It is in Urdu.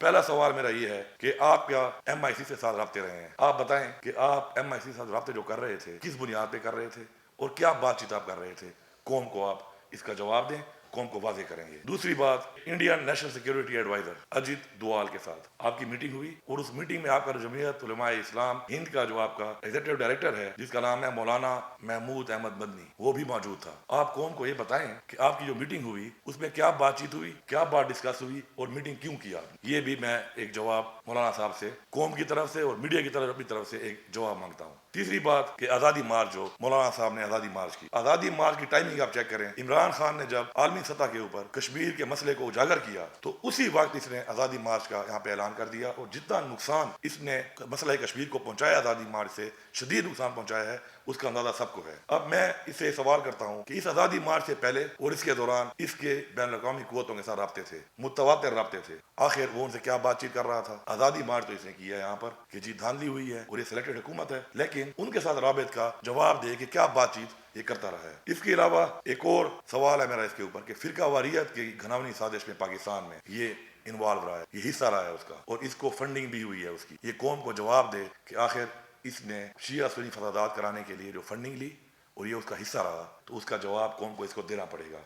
پہلا سوال میرا یہ ہے کہ آپ کیا ایم آئی سی سے ساتھ رابطے رہے ہیں؟ آپ بتائیں کہ آپ ایم آئی سی سے ساتھ رابطے جو کر رہے تھے کس بنیاد پہ کر رہے تھے اور کیا بات چیت آپ کر رہے تھے؟ قوم کو آپ اس کا جواب دیں، قوم کو واضح کریں گے۔ دوسری بات، Indian national security adviser Ajit Doval کے ساتھ آپ کی میٹنگ ہوئی اور اس میٹنگ میں آپ کا جمعیت علماء اسلام ہند کا جو آپ کا ایگزیکٹو ڈائریکٹر ہے جس کا نام ہے مولانا محمود احمد مدنی، وہ بھی موجود تھا۔ آپ قوم کو یہ بتائیں کہ آپ کی جو میٹنگ ہوئی اس میں کیا بات چیت ہوئی، کیا بات ڈسکس ہوئی اور میٹنگ کیوں کیا؟ یہ بھی میں ایک جواب مولانا صاحب سے قوم کی طرف سے اور میڈیا کی طرف اپنی طرف سے ایک جواب مانگتا ہوں۔ تیسری بات کہ آزادی مارچ جو مولانا صاحب نے آزادی مارچ کی، آزادی مارچ کی ٹائمنگ آپ چیک کریں، عمران خان نے جب عالمی سطح کے اوپر کشمیر کے مسئلے کو اجاگر کیا تو اسی وقت اس نے آزادی مارچ کا یہاں پہ اعلان کر دیا، اور جتنا نقصان اس نے مسئلہ کشمیر کو پہنچایا آزادی مارچ سے، شدید نقصان پہنچایا ہے، اس کا اندازہ سب کو ہے۔ اب میں اس سے سوال کرتا ہوں کہ اس آزادی مارچ سے پہلے اور اس کے دوران اس کے بین الاقوامی قوتوں کے ساتھ رابطے تھے، متواتر رابطے تھے، آخر وہ ان سے کیا بات چیت کر رہا تھا؟ آزادی مارچ تو اس نے کیا ہے یہاں پر کہ جی دھاندلی ہوئی ہے اور یہ سلیکٹڈ حکومت ہے، لیکن ان کے ساتھ رابط کا جواب دے کہ کیا بات چیت یہ کرتا رہا ہے۔ اس کے علاوہ ایک اور سوال ہے میرا اس کے اوپر کہ فرقہ واریت کی گھناونی سازش میں پاکستان میں یہ انوالو رہا ہے، یہ حصہ رہا ہے اس کا، اور اس کو فنڈنگ بھی ہوئی ہے اس کی۔ یہ قوم کو جواب دے کہ آخر اس نے شیعہ سنی فسادات کرانے کے لیے جو فنڈنگ لی اور یہ اس کا حصہ رہا، تو اس کا جواب قوم کو اس کو دینا پڑے گا۔